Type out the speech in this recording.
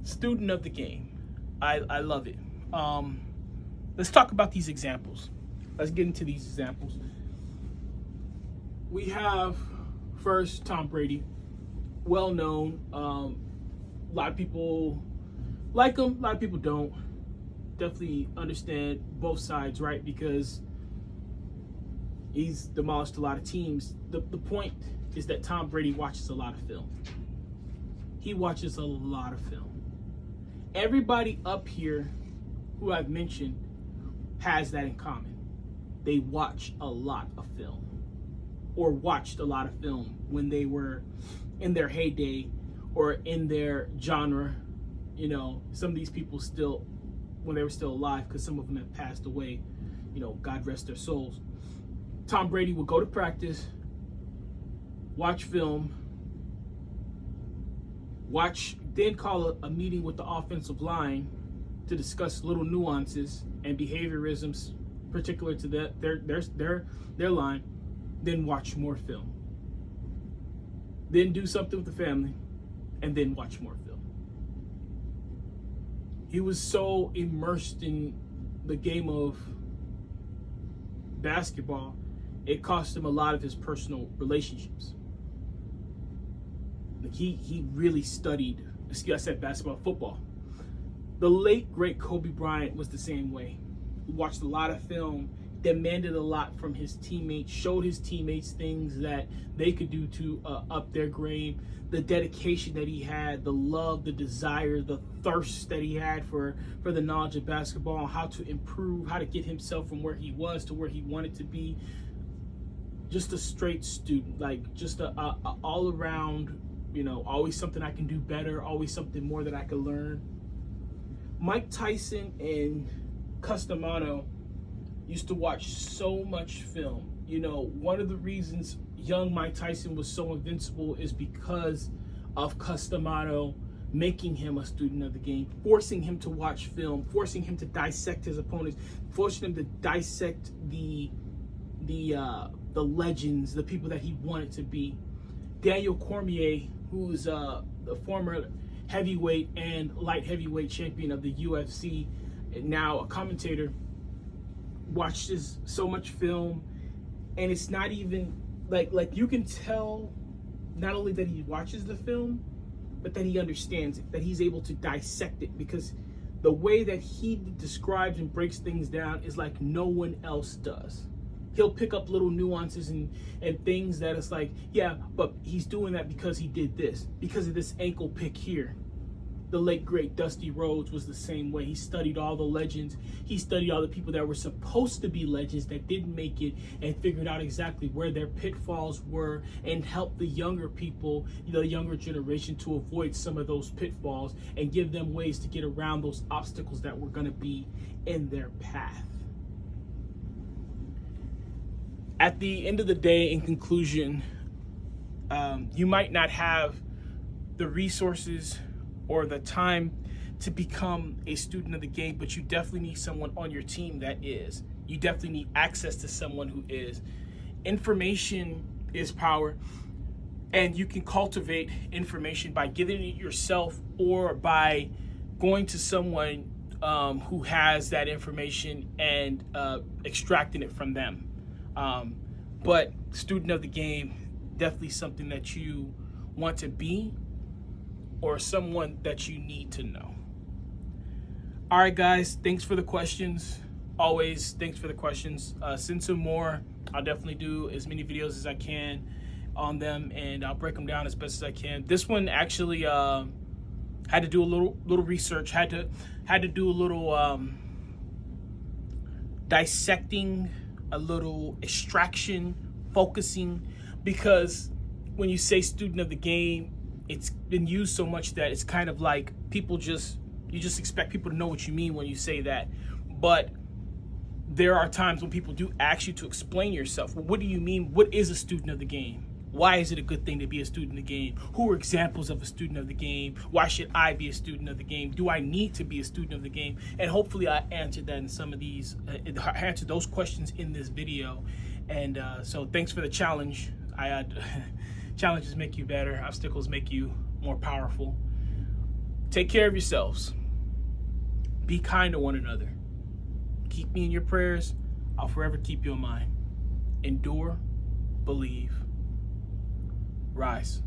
student of the game. I love it. Let's talk about these examples. Let's get into these examples. We have first Tom Brady, well known. A lot of people like him, a lot of people don't. Definitely understand both sides, right? Because he's demolished a lot of teams. The point is that Tom Brady watches a lot of film. He watches a lot of film. Everybody up here who I've mentioned has that in common. They watch a lot of film, or watched a lot of film when they were in their heyday or in their genre. You know, some of these people still, when they were still alive, because some of them have passed away, you know, God rest their souls. Tom Brady would go to practice, watch film, then call a meeting with the offensive line to discuss little nuances and behaviorisms particular to their line, then watch more film. Then do something with the family, and then watch more film. He was so immersed in the game of basketball, it cost him a lot of his personal relationships. Like he really studied, I said basketball, football. The late, great Kobe Bryant was the same way. He watched a lot of film, demanded a lot from his teammates, showed his teammates things that they could do to up their game, the dedication that he had, the love, the desire, the thirst that he had for the knowledge of basketball, how to improve, how to get himself from where he was to where he wanted to be. Just a straight student, like just a all around, you know, always something I can do better, always something more that I could learn. Mike Tyson and Customato used to watch so much film. You know, one of the reasons young Mike Tyson was so invincible is because of Customato making him a student of the game, forcing him to watch film, forcing him to dissect his opponents, forcing him to dissect the legends, the people that he wanted to be. Daniel Cormier, who's the former heavyweight and light heavyweight champion of the UFC, and now a commentator, watches so much film, and it's not even like you can tell not only that he watches the film, but that he understands it, that he's able to dissect it, because the way that he describes and breaks things down is like no one else does. He'll pick up little nuances and things that it's like, yeah, but he's doing that because he did this, because of this ankle pick here. The late, great Dusty Rhodes was the same way. He studied all the legends. He studied all the people that were supposed to be legends that didn't make it, and figured out exactly where their pitfalls were, and helped the younger people, you know, the younger generation, to avoid some of those pitfalls and give them ways to get around those obstacles that were going to be in their path. At the end of the day, in conclusion, you might not have the resources or the time to become a student of the game, but you definitely need someone on your team that is. You definitely need access to someone who is. Information is power, and you can cultivate information by giving it yourself or by going to someone who has that information and extracting it from them. But student of the game, definitely something that you want to be, or someone that you need to know. All right, guys, thanks for the questions. Always, thanks for the questions. Send some more. I'll definitely do as many videos as I can on them, and I'll break them down as best as I can. This one actually had to do a little research, had to do a little dissecting, a little extraction, focusing, because when you say student of the game, it's been used so much that it's kind of like you just expect people to know what you mean when you say that. But there are times when people do ask you to explain yourself. Well, what do you mean? What is a student of the game? Why is it a good thing to be a student of the game? Who are examples of a student of the game? Why should I be a student of the game? Do I need to be a student of the game? And hopefully I answered that in some of these, answered those questions in this video. And so thanks for the challenge. Challenges make you better. Obstacles make you more powerful. Take care of yourselves. Be kind to one another. Keep me in your prayers. I'll forever keep you in mind. Endure, believe, rise.